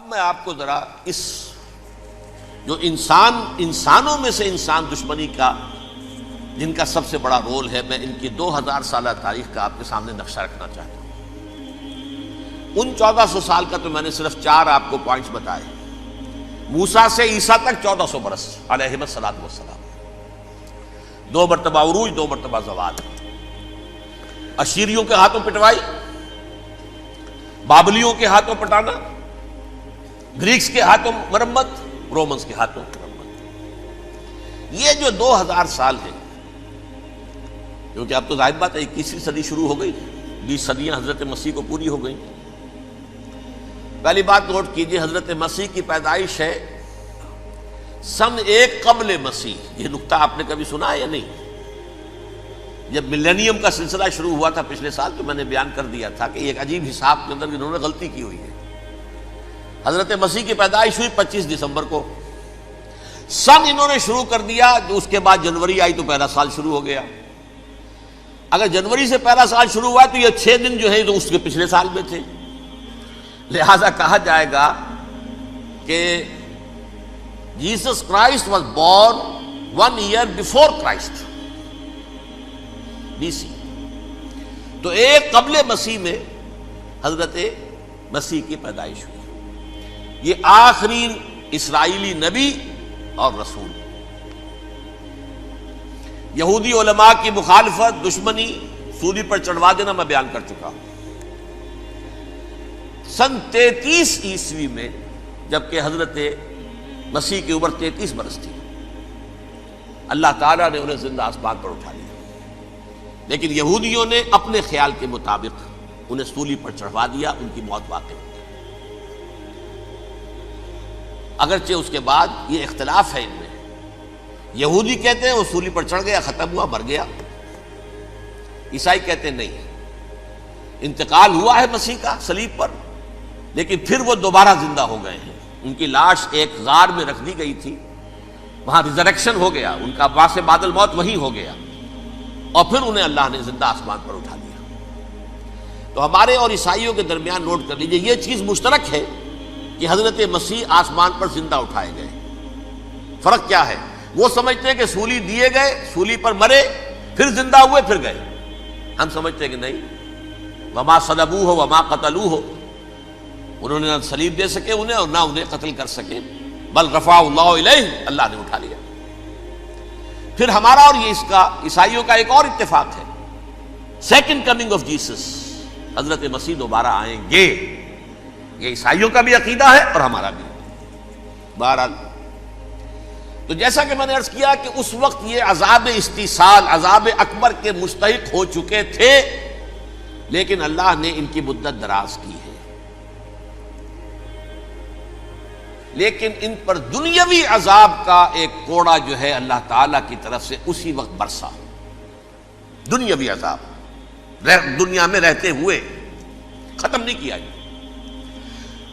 اب میں آپ کو ذرا اس جو انسانوں میں سے انسان دشمنی کا جن کا سب سے بڑا رول ہے، میں ان کی 2000 سالہ تاریخ کا آپ کے سامنے نقشہ رکھنا چاہتا ہوں۔ ان 1400 سال کا تو میں نے صرف 4 آپ کو پوائنٹس بتائے۔ موسیٰ سے عیسیٰ تک 1400 برس علیہ الصلوۃ والسلام، 2 مرتبہ عروج، 2 مرتبہ زوال، اشیریوں کے ہاتھوں پٹوائی، بابلیوں کے ہاتھوں پٹانا، گریکس کے ہاتھوں مرمت، رومنز کے ہاتھوں مرمت۔ یہ جو 2000 سال ہیں، کیونکہ اب تو ظاہر بات ہے 21ویں صدی شروع ہو گئی، 20 صدیاں حضرت مسیح کو پوری ہو گئی۔ پہلی بات نوٹ کیجئے، حضرت مسیح کی پیدائش ہے سن 1 قبل مسیح۔ یہ نقطہ آپ نے کبھی سنا ہے یا نہیں؟ جب ملینیم کا سلسلہ شروع ہوا تھا پچھلے سال، تو میں نے بیان کر دیا تھا کہ ایک عجیب حساب کے اندر انہوں نے غلطی کی ہوئی ہے۔ حضرت مسیح کی پیدائش ہوئی 25 دسمبر کو، سن انہوں نے شروع کر دیا، جو اس کے بعد جنوری آئی تو پہلا سال شروع ہو گیا۔ اگر جنوری سے پہلا سال شروع ہوا تو یہ 6 دن جو ہے تو اس کے پچھلے سال میں تھے، لہذا کہا جائے گا کہ Jesus Christ was born 1 year before Christ, BC۔ تو 1 قبل مسیح میں حضرت مسیح کی پیدائش ہوئی۔ یہ آخری اسرائیلی نبی اور رسول۔ یہودی علماء کی مخالفت، دشمنی، سولی پر چڑھوا دینا میں بیان کر چکا ہوں۔ سن 33 عیسوی میں، جبکہ حضرت مسیح کی عمر 33 برس تھی، اللہ تعالیٰ نے انہیں زندہ آسمان پر اٹھا لیا، لیکن یہودیوں نے اپنے خیال کے مطابق انہیں سولی پر چڑھوا دیا، ان کی موت واقع ہو گئی۔ اگرچہ اس کے بعد یہ اختلاف ہے ان میں، یہودی کہتے ہیں وہ سولی پر چڑھ گیا، ختم ہوا، مر گیا۔ عیسائی کہتے ہیں نہیں، انتقال ہوا ہے مسیح کا صلیب پر، لیکن پھر وہ دوبارہ زندہ ہو گئے ہیں۔ ان کی لاش ایک غار میں رکھ دی گئی تھی، وہاں ریزریکشن ہو گیا، ان کا باعث بعد الموت وہی ہو گیا، اور پھر انہیں اللہ نے زندہ آسمان پر اٹھا دیا۔ تو ہمارے اور عیسائیوں کے درمیان نوٹ کر لیجئے، یہ چیز مشترک ہے کہ حضرت مسیح آسمان پر زندہ اٹھائے گئے۔ فرق کیا ہے؟ وہ سمجھتے ہیں کہ سولی دیے گئے، سولی پر مرے، پھر زندہ ہوئے، پھر گئے۔ ہم سمجھتے ہیں کہ نہیں، وما صلبوہ وما قتلوہ، انہوں نے نہ صلیب دے سکے انہیں اور نہ انہیں قتل کر سکے، بل رفع اللہ الیہ، اللہ نے اٹھا لیا۔ پھر ہمارا اور یہ اس کا عیسائیوں کا ایک اور اتفاق ہے، سیکنڈ کمنگ آف جیسس، حضرت مسیح دوبارہ آئیں گے۔ یہ عیسائیوں کا بھی عقیدہ ہے اور ہمارا بھی۔ بہرحال تو جیسا کہ میں نے عرض کیا کہ اس وقت یہ عذاب استیصال، عذاب اکبر کے مستحق ہو چکے تھے، لیکن اللہ نے ان کی مدت دراز کی ہے۔ لیکن ان پر دنیاوی عذاب کا ایک کوڑا جو ہے اللہ تعالیٰ کی طرف سے اسی وقت برسا، دنیاوی عذاب دنیا میں رہتے ہوئے ختم نہیں کیا۔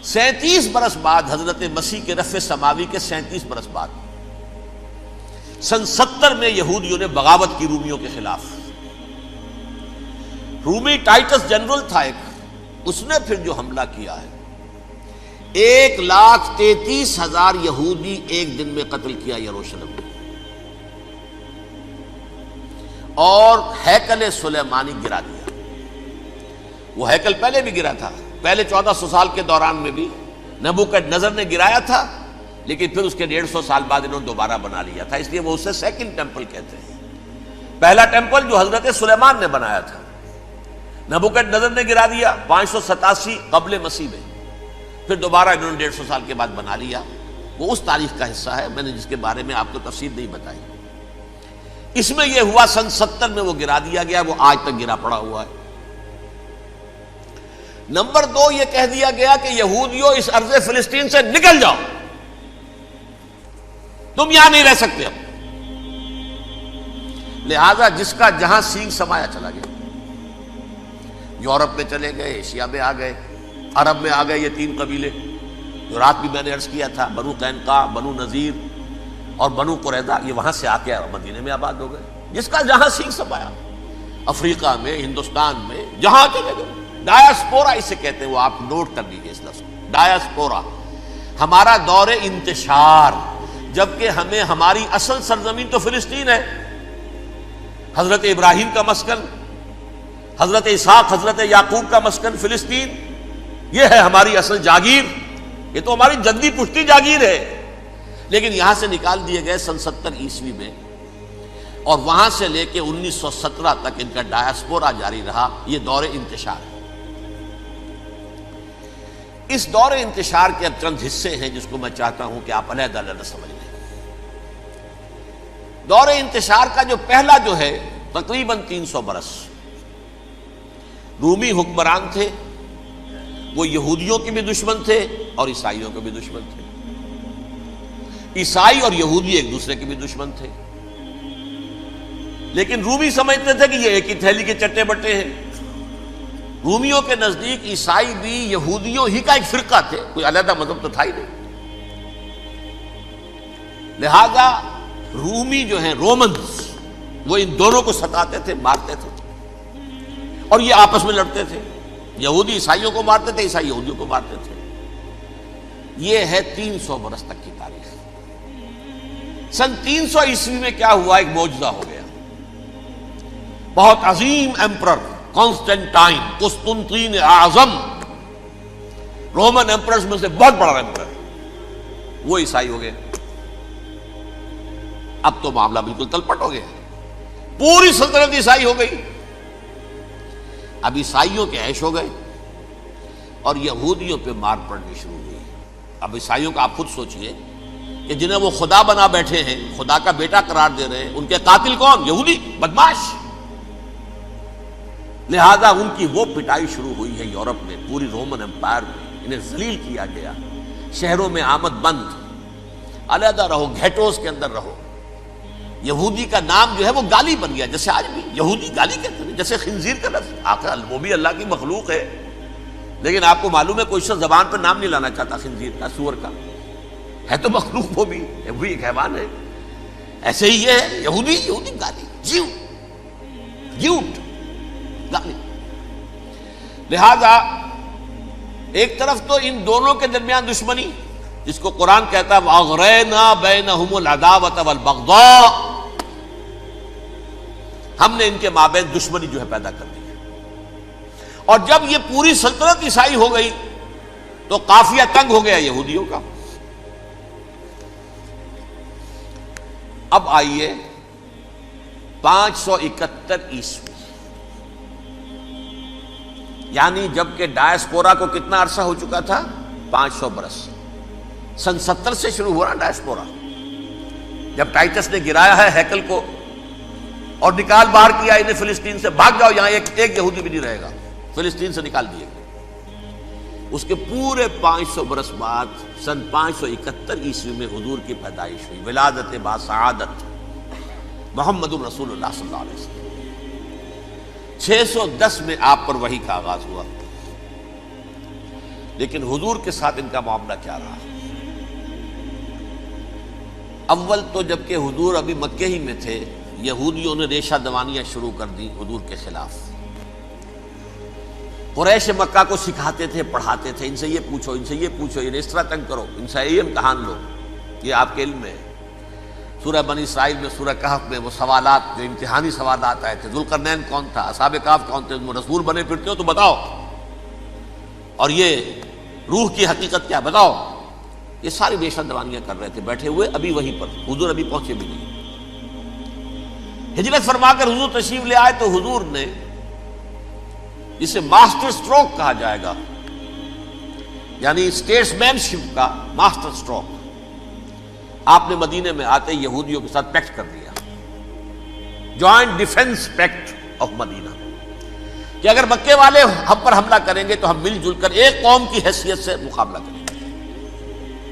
37 برس بعد، حضرت مسیح کے رفع سماوی کے 37 برس بعد، سن 70 میں یہودیوں نے بغاوت کی رومیوں کے خلاف۔ رومی ٹائٹس جنرل تھا ایک، اس نے پھر جو حملہ کیا ہے، 1,33,000 یہودی ایک دن میں قتل کیا یروشلم میں، اور ہیکل سلیمانی گرا دیا۔ وہ ہیکل پہلے بھی گرا تھا، پہلے 1400 سال کے دوران میں بھی نبوکدنضر نے گرایا تھا، لیکن پھر اس کے 150 سال بعد انہوں نے دوبارہ بنا لیا تھا، اس لیے وہ اسے سیکنڈ ٹیمپل کہتے ہیں۔ پہلا ٹیمپل جو حضرت سلیمان نے بنایا تھا، نبوکدنضر نے گرا دیا 587 قبل مسیح میں، پھر دوبارہ انہوں نے 150 سال کے بعد بنا لیا۔ وہ اس تاریخ کا حصہ ہے، میں نے جس کے بارے میں آپ کو تفصیل نہیں بتائی۔ اس میں یہ ہوا سن 70 میں وہ گرا دیا گیا، وہ آج تک گرا پڑا ہوا ہے۔ نمبر 2، یہ کہہ دیا گیا کہ یہودیوں اس ارض فلسطین سے نکل جاؤ، تم یہاں نہیں رہ سکتے اب۔ لہذا جس کا جہاں سینگ سمایا چلا گیا، یورپ میں چلے گئے، ایشیا میں آ گئے، عرب میں آ گئے، یہ 3 قبیلے جو رات بھی میں نے عرض کیا تھا، بنو قینقاع، بنو نذیر اور بنو قریظہ، یہ وہاں سے آ کے مدینے میں آباد ہو گئے۔ جس کا جہاں سینگ سمایا، افریقہ میں، ہندوستان میں، جہاں چلے گئے، ڈایاسپورا اسے کہتے ہیں، وہ آپ نوٹ کر لیجیے اس لفظ کو، ڈایاسپورا، ہمارا دور انتشار، جبکہ ہمیں ہماری اصل سرزمین تو فلسطین ہے، حضرت ابراہیم کا مسکن، حضرت اسحاق حضرت یعقوب کا مسکن فلسطین، یہ ہے ہماری اصل جاگیر، یہ تو ہماری جدی پشتی جاگیر ہے، لیکن یہاں سے نکال دیے گئے سن 70 عیسوی میں، اور وہاں سے لے کے 1917 تک ان کا ڈایاسپورا جاری رہا۔ یہ دور انتشار ہے۔ اس دور انتشار کے اب چند حصے ہیں جس کو میں چاہتا ہوں کہ آپ علیحدہ علیحدہ سمجھ لیں۔ دور انتشار کا جو پہلا جو ہے تقریباً 300 برس رومی حکمران تھے، وہ یہودیوں کے بھی دشمن تھے اور عیسائیوں کے بھی دشمن تھے، عیسائی اور یہودی ایک دوسرے کے بھی دشمن تھے، لیکن رومی سمجھتے تھے کہ یہ ایک ہی تھیلی کے چٹے بٹے ہیں۔ رومیوں کے نزدیک عیسائی بھی یہودیوں ہی کا ایک فرقہ تھے، کوئی علیحدہ مذہب تو تھا ہی نہیں، لہذا رومی جو ہیں رومنز وہ ان دونوں کو ستاتے تھے، مارتے تھے، اور یہ آپس میں لڑتے تھے، یہودی عیسائیوں کو مارتے تھے، عیسائی یہودیوں کو مارتے تھے۔ یہ ہے 300 برس تک کی تاریخ۔ سن 300 عیسوی میں کیا ہوا؟ ایک معجزہ ہو گیا۔ بہت عظیم ایمپرر کانسٹینٹائن، قسطنطین اعظم، رومن ایمپررز میں سے بہت بڑا ایمپرر، وہ عیسائی ہو گئے۔ اب تو معاملہ بالکل تلپٹ ہو گیا، پوری سلطنت عیسائی ہو گئی۔ اب عیسائیوں کے عیش ہو گئے اور یہودیوں پہ مار پڑنی شروع ہوئی۔ اب عیسائیوں کا آپ خود سوچئے کہ جنہیں وہ خدا بنا بیٹھے ہیں، خدا کا بیٹا قرار دے رہے ہیں، ان کے قاتل کون؟ یہودی بدماش۔ لہذا ان کی وہ پٹائی شروع ہوئی ہے یورپ میں، پوری رومن امپائر میں انہیں ذلیل کیا گیا، شہروں میں آمد بند، علیحدہ رہو، گھیٹوز کے اندر رہو۔ یہودی کا نام جو ہے وہ گالی بن گیا، جیسے آج بھی یہودی گالی کہتے ہیں، جیسے خنزیر کا لفظ، آخر وہ بھی اللہ کی مخلوق ہے، لیکن آپ کو معلوم ہے کوئی شخص زبان پر نام نہیں لانا چاہتا خنزیر کا، سور کا، ہے تو مخلوق، وہ بھی ایک حیوان ہے۔ ایسے ہی یہ ہے یہودی، یہودی گالی، جیوٹ گالی۔ لہذا ایک طرف تو ان دونوں کے درمیان دشمنی، جس کو قرآن کہتا ہے وَأَغْرَيْنَا بَيْنَهُمُ الْعَدَاوَةَ وَالْبَغْضَاءَ، ہم نے ان کے مابین دشمنی جو ہے پیدا کر دی ہے۔ اور جب یہ پوری سلطنت عیسائی ہو گئی تو قافیہ تنگ ہو گیا یہودیوں کا۔ اب آئیے 571 عیسوی، یعنی جب کہ ڈایاسپورا کو کتنا عرصہ ہو چکا تھا؟ 500 برس۔ سن 70 سے شروع ہوا نا ڈایاسپورا، جب ٹائٹس نے گرایا ہے ہیکل کو اور نکال باہر کیا انہیں فلسطین سے، بھاگ جاؤ یہاں ایک یہودی بھی نہیں رہے گا، فلسطین سے نکال دیے گئے۔ اس کے پورے 500 برس بعد سن 571 عیسوی میں حضور کی پیدائش ہوئی، ولادت با سعادت محمد الرسول اللہ صلی اللہ علیہ وسلم۔ 610 میں آپ پر وحی کا آغاز ہوا، لیکن حضور کے ساتھ ان کا معاملہ کیا رہا؟ اول تو جبکہ حضور ابھی مکے ہی میں تھے، یہودیوں نے ریشہ دوانیاں شروع کر دی حضور کے خلاف۔ قریش مکہ کو سکھاتے تھے، پڑھاتے تھے، ان سے یہ پوچھو، ان سے یہ پوچھو، انہیں اس طرح تنگ کرو، ان سے یہ امتحان لو، یہ آپ کے علم میں ہے۔ سورہ بنی اسرائیل میں، سورہ کہف میں وہ سوالات، جو امتحانی سوالات آئے تھے، ذوالقرنین کون تھا، اصحاب کہف کون تھے، تم رسول بنے پھرتے ہو تو بتاؤ، اور یہ روح کی حقیقت کیا بتاؤ۔ یہ ساری ریشہ دوانیاں کر رہے تھے بیٹھے ہوئے، ابھی وہیں پر حضور ابھی پہنچے بھی نہیں۔ ہجرت فرما کر حضور تشریف لے آئے تو حضور نے، جسے ماسٹر سٹروک کہا جائے گا، یعنی اسٹیٹس مین شپ کا ماسٹر سٹروک، آپ نے مدینے میں آتے یہودیوں کے ساتھ پیکٹ کر دیا، جوائنٹ ڈیفنس پیکٹ آف مدینہ، کہ اگر مکے والے ہم پر حملہ کریں گے تو ہم مل جل کر ایک قوم کی حیثیت سے مقابلہ کریں گے۔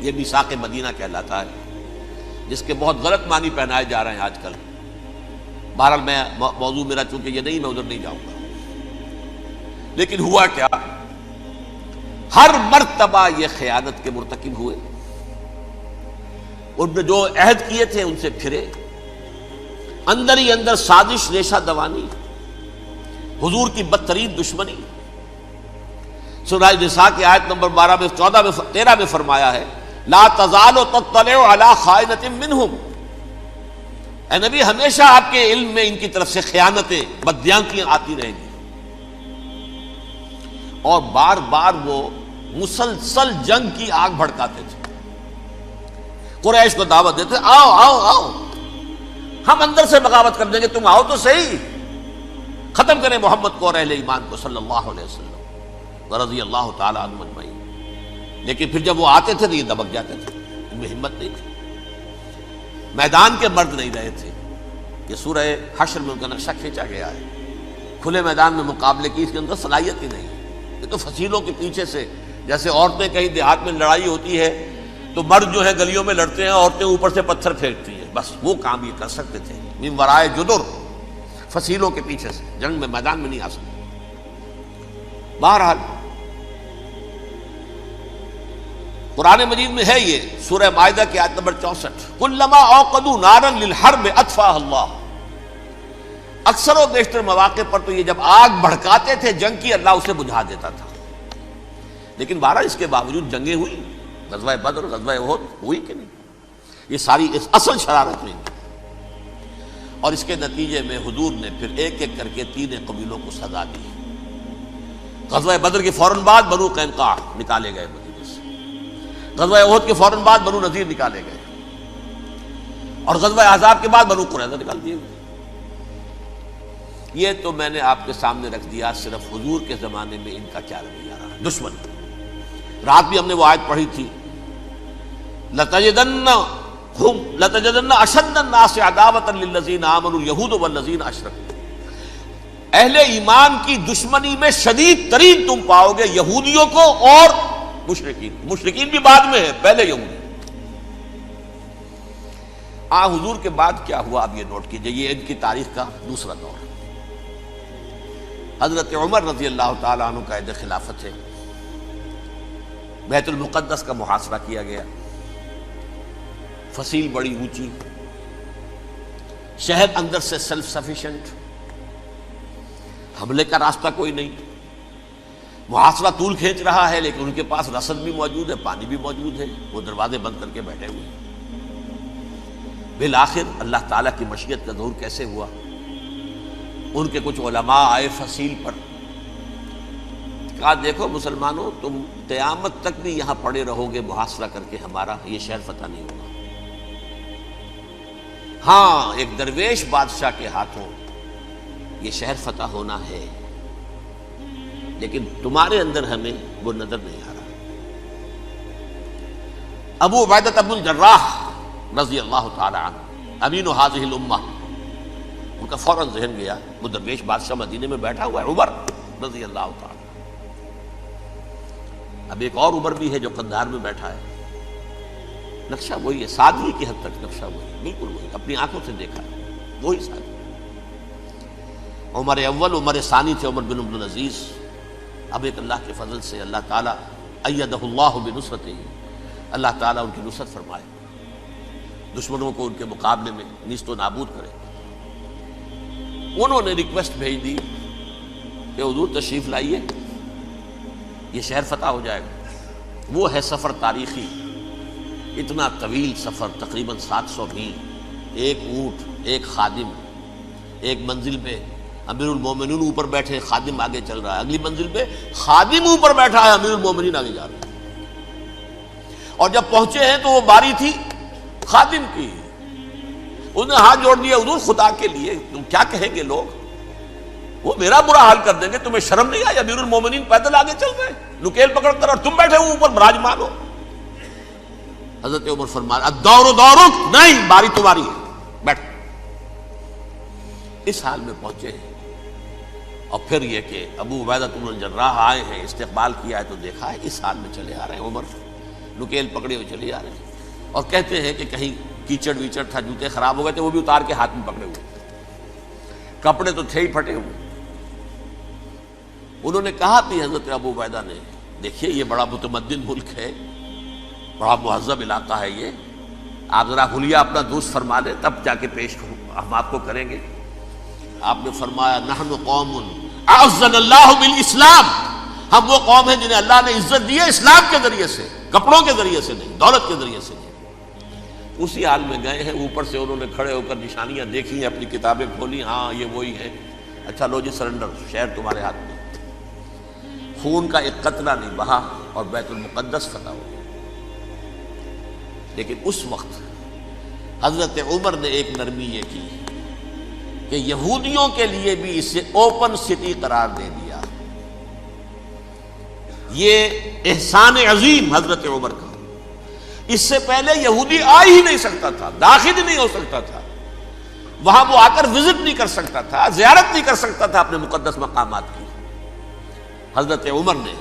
یہ میثاق مدینہ کہلاتا ہے، جس کے بہت غلط معنی پہنائے جا رہے ہیں آج کل۔ بہرحال میں موضوع میرا چونکہ یہ نہیں، میں ادھر نہیں جاؤں گا، لیکن ہوا کیا؟ ہر مرتبہ یہ خیانت کے مرتکب ہوئے، ان نے جو عہد کیے تھے ان سے پھرے، اندر ہی اندر سازش، ریشہ دوانی، حضور کی بدترین دشمنی۔ سورہ نساء کی آیت نمبر 12 میں 14 میں 13 میں فرمایا ہے لا تزال تطلع علی خائنۃ منہم، اے نبی ہمیشہ آپ کے علم میں ان کی طرف سے خیانتیں، بددیانتیاں آتی رہیں گی. اور بار بار وہ مسلسل جنگ کی آگ بھڑکاتے تھے. قریش کو دعوت دیتے، آؤ آؤ آؤ ہم اندر سے بغاوت کر دیں گے، تم آؤ تو صحیح، ختم کریں محمد کو اور اہل ایمان کو صلی اللہ علیہ وسلم ورضی اللہ تعالی عنہم اجمعین. لیکن پھر جب وہ آتے تھے تو یہ دبک جاتے تھے، ان میں ہمت نہیں تھی. میدان کے مرد نہیں رہے تھے. یہ سورہ حشر میں ان کا نقشہ کھینچا گیا ہے. کھلے میدان میں مقابلے کی اس کے اندر صلاحیت ہی نہیں. یہ تو فصیلوں کے پیچھے سے، جیسے عورتیں کہیں دیہات میں لڑائی ہوتی ہے تو مرد جو ہے گلیوں میں لڑتے ہیں، عورتیں اوپر سے پتھر پھینکتی ہیں، بس وہ کام یہ کر سکتے تھے. من ورائے جدر، فصیلوں کے پیچھے سے، جنگ میں میدان میں نہیں آ سکتے. بہرحال قرآن مجید میں ہے یہ سورہ مائدہ کی آیت نمبر 64، کلما اوقدوا نارا للحرب اطفاها اللہ. اکثر و بیشتر مواقع پر تو یہ جب آگ بھڑکاتے تھے جنگ کی، اللہ اسے بجھا دیتا تھا. لیکن بہرحال اس کے باوجود جنگیں ہوئی، غزوہ بدر، غزوہ احد ہوئی کہ نہیں؟ یہ ساری اس اصل شرارت ہوئی. اور اس کے نتیجے میں حضور نے پھر ایک ایک کر کے 3 قبیلوں کو سزا دی. غزوہ بدر کے فوراً بعد بنو قینقاع نکالے گئے مدینے سے، غزوہ احد کے فوراً بعد بنو نذیر نکالے گئے، اور غزوہ احزاب کے بعد بنو قریظہ نکال دیے گئے. یہ تو میں نے آپ کے سامنے رکھ دیا صرف حضور کے زمانے میں ان کا کیا رویہ رہا. دشمن، رات بھی ہم نے وہ آیت پڑھی تھی، لَتَجِدَنَّ أَشَدَّ النَّاسِ عَدَاوَةً لِلَّذِينَ آمَنُوا الْيَهُودُ وَالَّذِينَ أَشْرَكُوا. اہل ایمان کی دشمنی میں شدید ترین تم پاؤ گے یہودیوں کو اور مشرکین. مشرکین بھی بعد میں ہے، پہلے یہودی. حضور کے بعد کیا ہوا اب یہ نوٹ کیجئے، یہ ان کی تاریخ کا دوسرا دور. حضرت عمر رضی اللہ تعالیٰ عنہ قائد خلافت ہے. بیت المقدس کا محاصرہ کیا گیا، فصیل بڑی اونچی، شہر اندر سے سیلف سفیشینٹ، حملے کا راستہ کوئی نہیں. محاصرہ طول کھینچ رہا ہے لیکن ان کے پاس رسد بھی موجود ہے، پانی بھی موجود ہے، وہ دروازے بند کر کے بیٹھے ہوئے ہیں. بالآخر اللہ تعالیٰ کی مشیت کا ظہور کیسے ہوا؟ ان کے کچھ علماء آئے فصیل پر، کہا دیکھو مسلمانوں، تم قیامت تک بھی یہاں پڑے رہو گے محاصرہ کر کے، ہمارا یہ شہر فتح نہیں ہوگا. ہاں ایک درویش بادشاہ کے ہاتھوں یہ شہر فتح ہونا ہے، لیکن تمہارے اندر ہمیں وہ نظر نہیں آ رہا. ابو عبیدہ بن الجراح رضی اللہ تعالی عنہ، امین هذه الامہ، ان کا فوراً ذہن گیا وہ درویش بادشاہ مدینے میں بیٹھا ہوا ہے، عمر رضی اللہ تعالی. اب ایک اور عمر بھی ہے جو قندھار میں بیٹھا ہے. نقشہ وہی ہے، سادگی کی حد تک نقشہ وہی، بالکل وہی، اپنی آنکھوں سے دیکھا ہے، وہی سادگی. عمر اول، عمر ثانی تھے عمر بن عبد العزیز. اب ایک اللہ کے فضل سے اللہ تعالیٰ ایدہ اللہ بنصرتہ، اللہ تعالیٰ ان کی نصرت فرمائے، دشمنوں کو ان کے مقابلے میں نیست و نابود کرے. انہوں نے ریکویسٹ بھیج دی کہ حضور تشریف لائیے، یہ شہر فتح ہو جائے گا. وہ ہے سفر تاریخی، اتنا طویل سفر، تقریباً 700 میل، ایک اونٹ، ایک خادم، ایک منزل پہ امیر المومنین اوپر بیٹھے، خادم آگے چل رہا ہے، اگلی منزل پہ خادم اوپر بیٹھا ہے، امیر المومنین آگے جا رہے ہیں. اور جب پہنچے ہیں تو وہ باری تھی خادم کی. انہوں نے ہاتھ جوڑ دیا، حضور خدا کے لیے تم کیا کہیں گے لوگ، وہ میرا برا حال کر دیں گے، تمہیں شرم نہیں آئی؟ امیر المومنین پیدل آگے چل رہے ہیں نکیل پکڑ کر، اور تم بیٹھے ہو اوپر براجمان ہو. حضرت عمر فرمایا الدور دورک، نہیں باری تمہاری ہے، بیٹھ. اس حال میں پہنچے ہیں. اور پھر یہ کہ ابو عبیدہ بن الجراح آئے ہیں، استقبال کیا ہے تو دیکھا ہے اس حال میں چلے آ رہے ہیں. عمر نکیل پکڑے ہوئے چلے آ رہے ہیں، اور کہتے ہیں کہ کہیں کیچڑ ویچڑ تھا، جوتے خراب ہو گئے تھے، وہ بھی اتار کے ہاتھ میں پکڑے ہوئے، کپڑے تو تھے ہی پھٹے ہوئے. انہوں نے کہا بھی حضرت ابو عبیدہ نے، دیکھیے یہ بڑا متمدن ملک ہے، بڑا مہذب علاقہ ہے یہ، آپ ذرا حلیہ اپنا درست فرما لیں تب جا کے پیش ہم آپ کو کریں گے. آپ نے فرمایا نحن قوم اعزنا اللہ بالاسلام، ہم وہ قوم ہیں جنہیں اللہ نے عزت دی ہے اسلام کے ذریعے سے، کپڑوں کے ذریعے سے نہیں، دولت کے ذریعے سے نہیں۔ اسی حال میں گئے ہیں، اوپر سے انہوں نے کھڑے ہو کر نشانیاں دیکھی ہیں، اپنی کتابیں کھولی، ہاں یہ وہی ہے، اچھا لو جی سرنڈر، شہر تمہارے ہاتھ میں۔ خون کا ایک قطرہ نہیں بہا اور بیت المقدس فتح ہو گیا۔ لیکن اس وقت حضرت عمر نے ایک نرمی یہ کی کہ یہودیوں کے لیے بھی اسے اوپن سٹی قرار دے دیا۔ یہ احسان عظیم حضرت عمر کا، اس سے پہلے یہودی آ ہی نہیں سکتا تھا، داخل ہی نہیں ہو سکتا تھا، وہاں وہ آ کر وزٹ نہیں کر سکتا تھا، زیارت نہیں کر سکتا تھا اپنے مقدس مقامات کی۔ حضرت عمر نے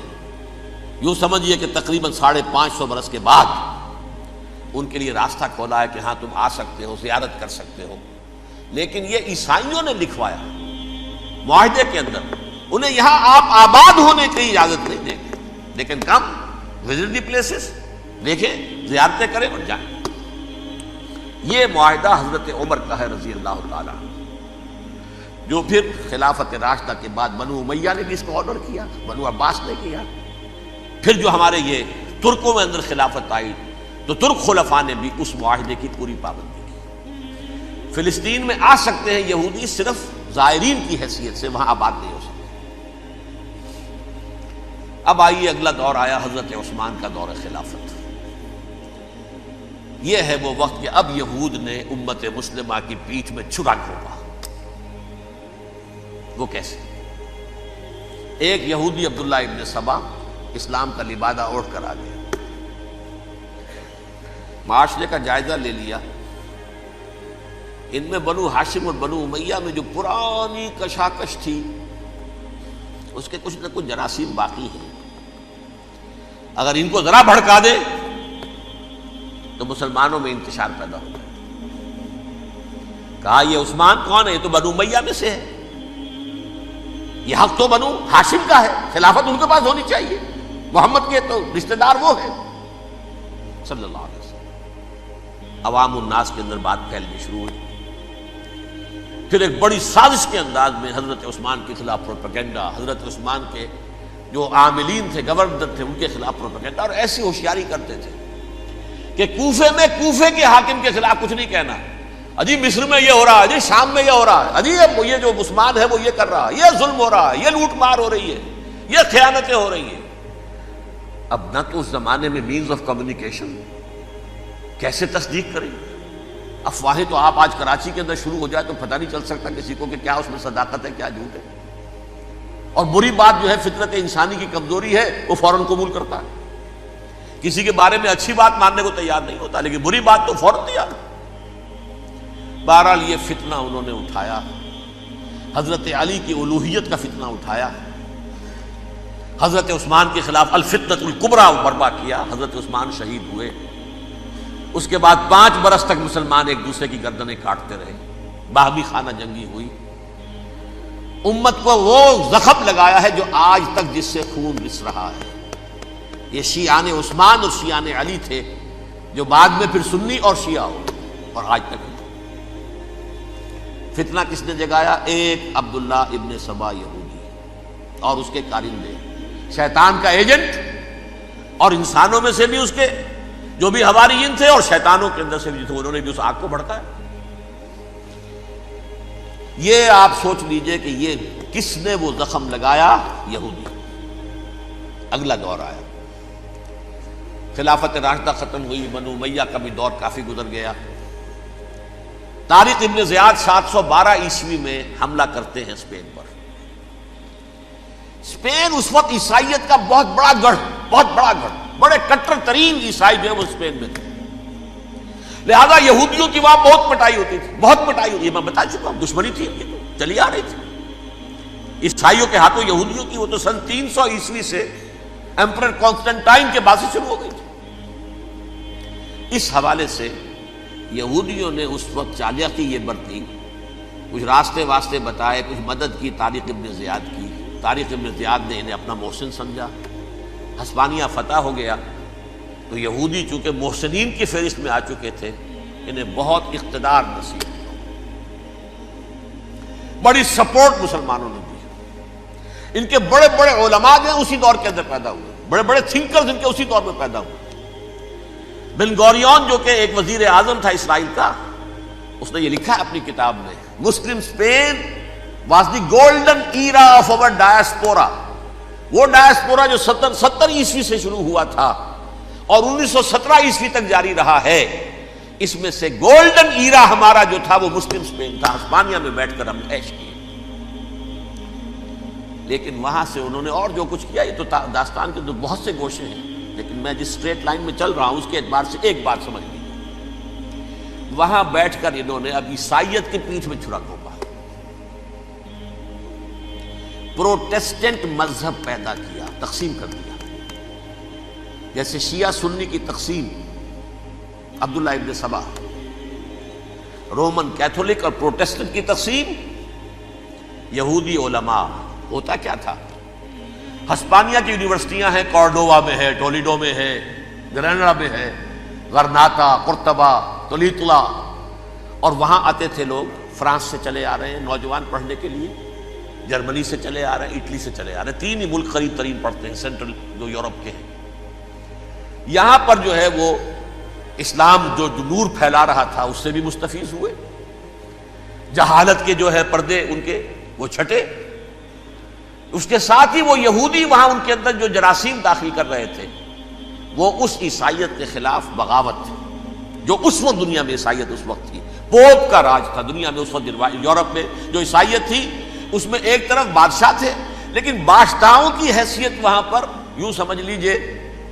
یوں سمجھیے کہ تقریباً 550 برس کے بعد ان کے لیے راستہ کھولا ہے کہ ہاں تم آ سکتے ہو، زیارت کر سکتے ہو۔ لیکن یہ عیسائیوں نے لکھوایا معاہدے کے اندر، انہیں یہاں آپ آباد ہونے کی اجازت نہیں دیں گے، لیکن کم وزٹ دی پلیسز، دیکھیں زیارتیں کریں اور جائیں۔ یہ معاہدہ حضرت عمر کا ہے رضی اللہ تعالیٰ، جو پھر خلافت راشدہ کے بعد بنو امیہ نے بھی اس کو آنر کیا، بنو عباس نے کیا۔ پھر جو ہمارے یہ ترکوں میں اندر خلافت آئی تو ترک خلفاء نے بھی اس معاہدے کی پوری پابندی کی۔ فلسطین میں آ سکتے ہیں یہودی صرف زائرین کی حیثیت سے، وہاں آباد نہیں ہو سکتے۔ اب آئیے اگلا دور آیا حضرت عثمان کا دور خلافت۔ یہ ہے وہ وقت کہ اب یہود نے امت مسلمہ کی پیٹھ میں چھرا گھونپا۔ وہ کیسے؟ ایک یہودی عبداللہ ابن سبا اسلام کا لبادہ اوڑھ کر آ گیا، معاشرے کا جائزہ لے لیا، ان میں بنو ہاشم اور بنو امیہ میں جو پرانی کشاکش تھی اس کے کچھ نہ کچھ جراثیم باقی ہیں، اگر ان کو ذرا بھڑکا دے تو مسلمانوں میں انتشار پیدا ہو جائے۔ کہا یہ عثمان کون ہے؟ یہ تو بنو امیہ میں سے ہے، یہ حق تو بنو ہاشم کا ہے، خلافت ان کے پاس ہونی چاہیے، محمد کے تو رشتہ دار وہ ہیں صلی اللہ علیہ وسلم۔ عوام الناس کے اندر بات پھیلنی شروع ہوئی۔ پھر ایک بڑی سازش کے انداز میں حضرت عثمان کے خلاف پروپیگنڈا، حضرت عثمان کے جو عاملین تھے، گورنر تھے، ان کے خلاف پروپیگنڈا، اور ایسی ہوشیاری کرتے تھے کہ کوفے میں کوفے کے حاکم کے خلاف کچھ نہیں کہنا، اجی مصر میں یہ ہو رہا ہے، اجی شام میں یہ ہو رہا ہے، اجی یہ جو عثمان ہے وہ یہ کر رہا ہے، یہ ظلم ہو رہا ہے، یہ لوٹ مار ہو رہی ہے، یہ خیانتیں ہو رہی ہیں۔ اب نہ تو اس زمانے میں مینز آف کمیونیکیشن، کیسے تصدیق کریں؟ افواہیں تو آپ آج کراچی کے اندر شروع ہو جائے تو پتہ نہیں چل سکتا کسی کو کہ کیا اس میں صداقت ہے کیا جھوٹ ہے، اور بری بات جو ہے فطرت انسانی کی کمزوری ہے وہ فوراً قبول کرتا ہے، کسی کے بارے میں اچھی بات ماننے کو تیار نہیں ہوتا، لیکن بری بات تو فوراً تیار۔ بہرحال یہ فتنہ انہوں نے اٹھایا، حضرت علی کی الوہیت کا فتنہ اٹھایا، حضرت عثمان کے خلاف الفتنۃ الکبریٰ برپا کیا، حضرت عثمان شہید ہوئے۔ اس کے بعد 5 برس تک مسلمان ایک دوسرے کی گردنیں کاٹتے رہے، باہمی خانہ جنگی ہوئی، امت کو وہ زخم لگایا ہے جو آج تک جس سے خون رس رہا ہے۔ یہ شیعان عثمان اور شیعان علی تھے جو بعد میں پھر سنی اور شیعہ ہو، اور آج تک فتنہ کس نے جگایا؟ ایک عبداللہ ابن سبا یہودی اور اس کے کارندے، شیطان کا ایجنٹ، اور انسانوں میں سے بھی اس کے جو بھی حواریین تھے اور شیطانوں کے اندر سے بھی تھے، انہوں نے بھی اس آگ کو بھڑکایا۔ یہ آپ سوچ لیجئے کہ یہ کس نے وہ زخم لگایا؟ یہودی۔ اگلا دور آیا، خلافت راشدہ ختم ہوئی، بنو امیہ کا بھی دور کافی گزر گیا۔ طارق ابن زیاد 712 عیسوی میں حملہ کرتے ہیں اسپین پر۔ اسپین اس وقت عیسائیت کا بہت بڑا گڑھ، بڑے کٹر ترین عیسائی جو ہے وہ اسپین میں تھے، لہذا یہودیوں کی وہاں بہت پٹائی ہوتی تھی، یہ میں بتا چکا ہوں، دشمنی تھی ان کی تو چلی آ رہی تھی عیسائیوں کے ہاتھوں یہودیوں کی، وہ تو سن 300 عیسوی سے ایمپرر کانسٹنٹائن کے بعد سے شروع ہو گئی تھی۔ اس حوالے سے یہودیوں نے اس وقت چالاکی یہ برتی، کچھ راستے واسطے بتائے، کچھ مدد کی طارق ابن زیاد کی۔ طارق ابن زیاد نے انہیں اپنا محسن سمجھا، ہسپانیہ فتح ہو گیا تو یہودی چونکہ محسنین کی فہرست میں آ چکے تھے، انہیں بہت اقتدار نصیب ہوا، بڑی سپورٹ مسلمانوں نے دی۔ ان کے بڑے بڑے علماء جو ہیں اسی دور کے اندر پیدا ہوئے، بڑے بڑے تھنکرز ان کے اسی دور میں پیدا ہوئے۔ بن گوریون جو کہ ایک وزیر اعظم تھا اسرائیل کا، اس نے یہ لکھا ہے اپنی کتاب میں، Muslim Spain was the golden era of our diaspora. وہ ڈائسپورا جو 70 عیسوی سے شروع ہوا تھا اور 1917 عیسوی تک جاری رہا ہے، اس میں سے گولڈن ایرا ہمارا جو تھا وہ مسلم اسپین تھا۔ ہسپانیہ میں بیٹھ کر ہم عیش کیے، لیکن وہاں سے انہوں نے اور جو کچھ کیا، یہ تو داستان کے بہت سے گوشے ہیں، لیکن میں جس اسٹریٹ لائن میں چل رہا ہوں اس کے اعتبار سے ایک بات سمجھ لیجیے، وہاں بیٹھ کر انہوں نے اب عیسائیت کی پیٹھ میں چھرا گھونپا، پروٹیسٹنٹ مذہب پیدا کیا، تقسیم کر دیا، جیسے شیعہ سنی کی تقسیم، عبداللہ ابن سبا، رومن کیتھولک اور پروٹیسٹنٹ کی تقسیم، یہودی علماء۔ ہوتا کیا تھا، ہسپانیہ کی یونیورسٹیاں ہیں، کارڈووا میں ہے، ٹولیڈو میں ہے، گریناڈا میں ہے، غرناطہ، قرطبہ، تولیتلا، اور وہاں آتے تھے لوگ، فرانس سے چلے آ رہے ہیں نوجوان پڑھنے کے لیے، جرمنی سے چلے آ رہے ہیں، اٹلی سے چلے آ رہے ہیں، 3 ہی ملک قریب ترین پڑھتے ہیں سینٹرل جو یورپ کے ہیں۔ یہاں پر جو ہے وہ اسلام جو نور پھیلا رہا تھا اس سے بھی مستفیض ہوئے، جہالت کے جو ہے پردے ان کے وہ چھٹے، اس کے ساتھ ہی وہ یہودی وہاں ان کے اندر جو جراثیم داخل کر رہے تھے وہ اس عیسائیت کے خلاف بغاوت تھی، جو اس وقت دنیا میں عیسائیت اس وقت تھی، پوپ کا راج تھا دنیا میں اس وقت۔ یورپ میں جو عیسائیت تھی اس میں ایک طرف بادشاہ تھے، لیکن بادشاہوں کی حیثیت وہاں پر یوں سمجھ لیجئے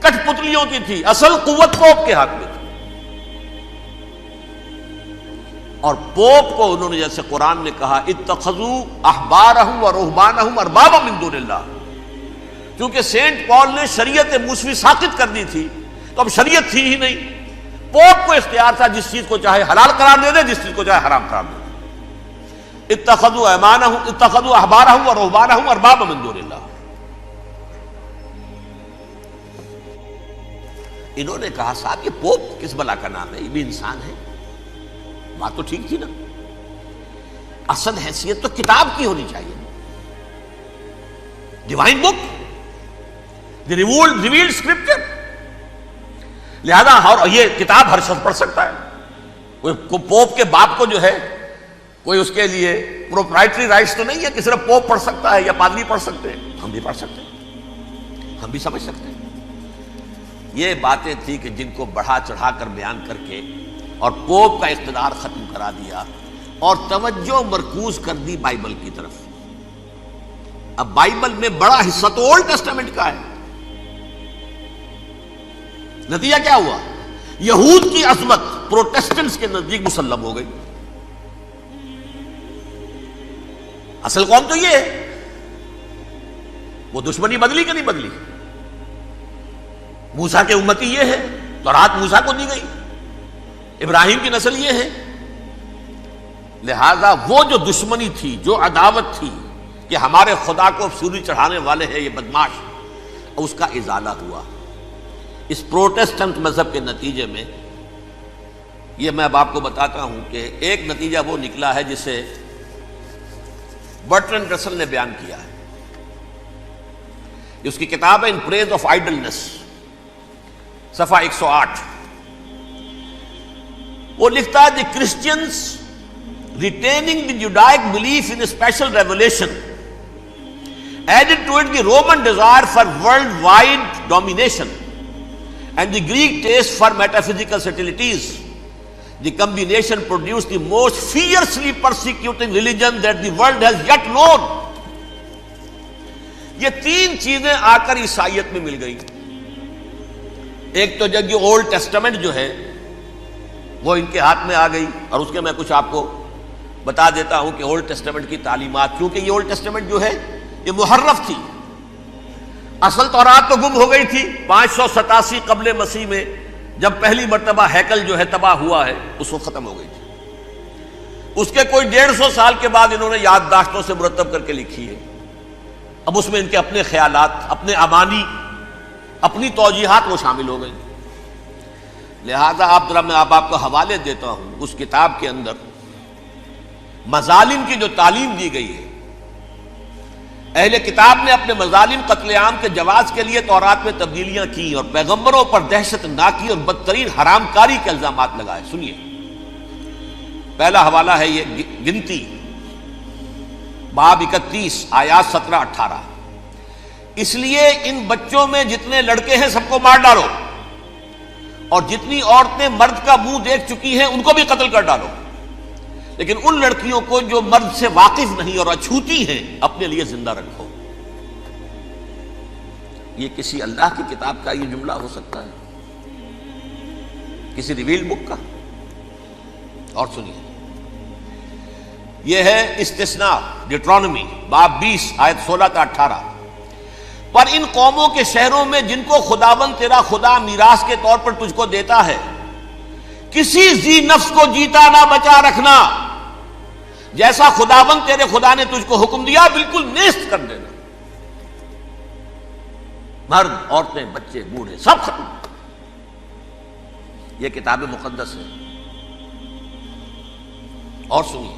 کٹ پتلیوں کی تھی، اصل قوت پوپ کے ہاتھ میں تھی۔ اور پوپ کو انہوں نے جیسے قرآن نے کہا اتخذوا احبارهم ورهبانهم اربابا من دون اللہ، کیونکہ سینٹ پال نے شریعت موسوی ساقط کر دی تھی تو اب شریعت تھی ہی نہیں، پوپ کو اختیار تھا جس چیز کو چاہے حلال قرار دے دے، جس چیز کو چاہے حرام قرار دے دے۔ اتخذوا احبارهم ورهبانهم اربابا من دون اللہ۔ انہوں نے کہا صاحب یہ پوپ کس بلا کا نام ہے، یہ بھی انسان ہے، بات تو ٹھیک تھی نا، اصل حیثیت تو کتاب کی ہونی چاہیے، ڈیوائن بک، دی ریویلڈ اسکرپچر، لہذا یہ کتاب ہر شخص پڑھ سکتا ہے، کوئی پوپ کے باپ کو جو ہے کوئی اس کے لیے پروپرائٹری رائٹس تو نہیں ہے کہ صرف پوپ پڑھ سکتا ہے یا پادری پڑھ سکتے ہیں، ہم بھی پڑھ سکتے ہیں، ہم بھی سمجھ سکتے ہیں۔ یہ باتیں تھی کہ جن کو بڑھا چڑھا کر بیان کر کے اور پوپ کا اقتدار ختم کرا دیا اور توجہ مرکوز کر دی بائبل کی طرف۔ اب بائبل میں بڑا حصہ تو اولڈ ٹیسٹامنٹ کا ہے، نتیجہ کیا ہوا، یہود کی عظمت پروٹیسٹنٹس کے نزدیک مسلم ہو گئی۔ اصل قوم تو یہ ہے، وہ دشمنی بدلی کہ نہیں بدلی، موسیٰ کے امتی یہ ہے، تورات موسیٰ کو دی گئی، ابراہیم کی نسل یہ ہے، لہذا وہ جو دشمنی تھی، جو عداوت تھی کہ ہمارے خدا کو سوری چڑھانے والے ہیں یہ بدماش، اس کا ازالہ ہوا اس پروٹیسٹنٹ مذہب کے نتیجے میں۔ یہ میں اب آپ کو بتاتا ہوں کہ ایک نتیجہ وہ نکلا ہے جسے برٹرنڈ رسل نے بیان کیا ہے، اس کی کتاب ہے ان پریز آف آئیڈلنس، صفحہ 108۔ وہ لکھتا ہے the Christians retaining the Judaic belief in special revelation added to it the Roman desire for worldwide domination and the Greek taste for metaphysical subtleties. The combination produce the most fiercely persecuting religion that the world has yet known. یہ 3 چیزیں آ کر عیسائیت میں مل گئی۔ ایک تو جب یہ اولڈ ٹیسٹامنٹ جو ہے وہ ان کے ہاتھ میں آ گئی، اور اس کے میں کچھ آپ کو بتا دیتا ہوں کہ اولڈ ٹیسٹامنٹ کی تعلیمات، کیونکہ یہ اولڈ ٹیسٹامنٹ جو ہے یہ محرف تھی، اصل تورات تو گم ہو گئی تھی 587 قبل مسیح میں، جب پہلی مرتبہ ہیکل جو ہے تباہ ہوا ہے اس وقت ختم ہو گئی تھی۔ اس کے کوئی 150 سال کے بعد انہوں نے یادداشتوں سے مرتب کر کے لکھی ہے، اب اس میں ان کے اپنے خیالات، اپنے امانی، اپنی توجیحات وہ شامل ہو گئی۔ لہذا میں آپ کو حوالے دیتا ہوں، اس کتاب کے اندر مظالم کی جو تعلیم دی گئی ہے، اہل کتاب نے اپنے مظالم قتل عام کے جواز کے لیے تورات میں تبدیلیاں کی اور پیغمبروں پر دہشت ناکی اور بدترین حرام کاری کے الزامات لگائے. سنیے، پہلا حوالہ ہے یہ گنتی باب 31 آیات 17-18. اس لیے ان بچوں میں جتنے لڑکے ہیں سب کو مار ڈالو، اور جتنی عورتیں مرد کا منہ دیکھ چکی ہیں ان کو بھی قتل کر ڈالو، لیکن ان لڑکیوں کو جو مرد سے واقف نہیں اور اچھوتی ہیں اپنے لیے زندہ رکھو. یہ کسی اللہ کی کتاب کا یہ جملہ ہو سکتا ہے؟ کسی ریویل بک کا؟ اور سنیے، یہ ہے استثناء ڈیٹرانومی باب 20 آیت 16-18. پر ان قوموں کے شہروں میں جن کو خداوند تیرا خدا میراث کے طور پر تجھ کو دیتا ہے، کسی ذی نفس کو جیتا نہ بچا رکھنا، جیسا خداوند تیرے خدا نے تجھ کو حکم دیا بالکل نیست کر دینا. مرد، عورتیں، بچے، بوڑھے سب ختم. یہ کتاب مقدس ہے. اور سنیے،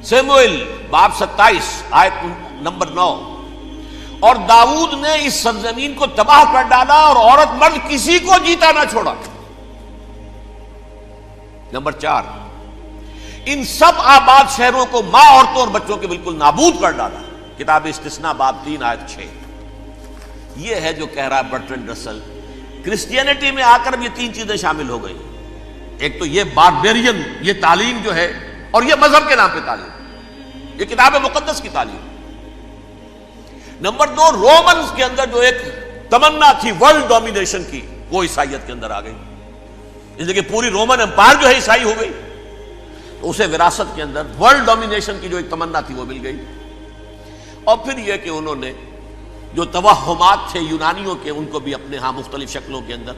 سموئیل باب 27 آیت نمبر 9. اور داؤد نے اس سرزمین کو تباہ کر ڈالا اور عورت مرد کسی کو جیتا نہ چھوڑا. نمبر 4، ان سب آباد شہروں کو ماں، عورتوں اور بچوں کے بالکل نابود کر ڈالا. کتاب استثناء باب 3 آیت 6. یہ ہے جو کہہ رہا ہے برٹرنڈ رسل، کرسچینٹی میں آ کر اب یہ 3 چیزیں شامل ہو گئی. ایک تو یہ باربیرین یہ تعلیم جو ہے، اور یہ مذہب کے نام پہ تعلیم، یہ کتاب مقدس کی تعلیم. نمبر 2، رومنز کے اندر جو ایک تمنا تھی ورلڈ ڈومینیشن کی، وہ عیسائیت کے اندر آ گئی. اس لیے کہ پوری رومن امپائر جو ہے عیسائی ہو گئی، تو اسے وراثت کے اندر ورلڈ ڈومینیشن کی جو ایک تمنا تھی وہ مل گئی. اور پھر یہ کہ انہوں نے جو توہمات تھے یونانیوں کے، ان کو بھی اپنے ہاں مختلف شکلوں کے اندر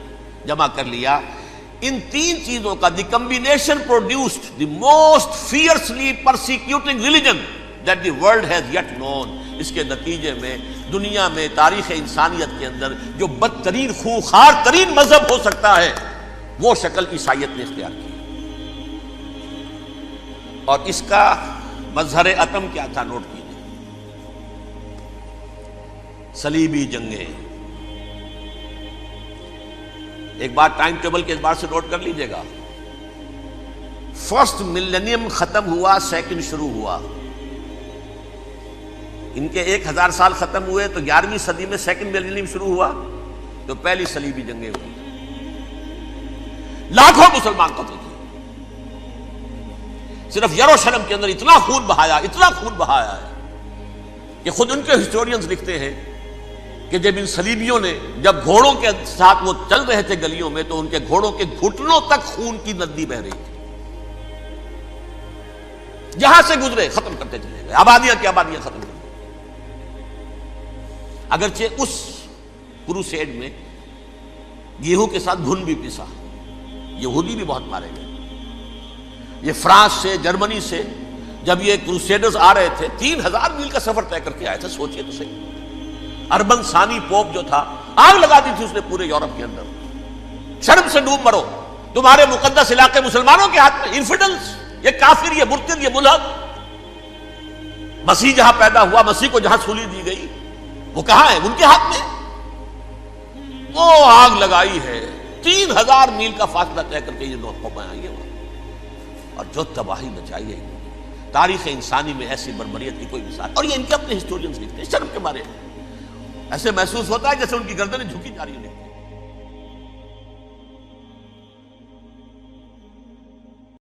جمع کر لیا. ان 3 چیزوں کا the combination produced the most fiercely persecuting religion that the world has yet known. اس کے نتیجے میں دنیا میں تاریخ انسانیت کے اندر جو بدترین خوخار ترین مذہب ہو سکتا ہے وہ شکل عیسائیت نے اختیار کی. اور اس کا مظہر عتم کیا تھا؟ نوٹ کیجیے، صلیبی جنگیں. ایک بات ٹائم ٹیبل کے اعتبار سے نوٹ کر لیجئے گا. فرسٹ ملینیم ختم ہوا، سیکنڈ شروع ہوا. ان کے 1000 سال ختم ہوئے تو 11ویں صدی میں سیکنڈ ملینیم شروع ہوا، تو پہلی صلیبی جنگیں ہوئی. لاکھوں مسلمان قتل کیے. صرف یروشلم کے اندر اتنا خون بہایا ہے کہ خود ان کے ہسٹورینز لکھتے ہیں کہ جب ان صلیبیوں نے جب گھوڑوں کے ساتھ وہ چل رہے تھے گلیوں میں، تو ان کے گھوڑوں کے گھٹنوں تک خون کی ندی بہ رہی تھی. جہاں سے گزرے ختم کرتے چلے گئے، آبادیاں کی آبادیاں ختم کر. اگرچہ اس کروسیڈ میں گیہوں کے ساتھ گھن بھی پیسا، یہودی بھی بہت مارے گئے. یہ فرانس سے، جرمنی سے جب یہ کروسیڈرز آ رہے تھے، 3000 میل کا سفر طے کر کے آئے تھے. سوچئے تو صحیح. اربن ثانی پوپ جو تھا، آگ لگا دی تھی اس نے پورے یورپ کے اندر. شرم سے ڈوب مرو، تمہارے مقدس علاقے مسلمانوں کے ہاتھ میں. انفیڈلز، یہ کافر، یہ مرتد، یہ ملحد. مسیح جہاں پیدا ہوا، مسیح کو جہاں سولی دی گئی، وہ کہاں ہے؟ ان کے ہاتھ میں. وہ آگ لگائی ہے، 3000 میل کا فاصلہ طے کر کے یہ قومیں آئی ہیں، اور جو تباہی مچائی ہے. تاریخ انسانی میں ایسی بربریت کی کوئی مثال. اور یہ ان کے اپنے ہسٹورینز لکھتے ہیں. شرم کے مارے ایسے محسوس ہوتا ہے جیسے ان کی گردنیں جھکی جا رہی ہیں.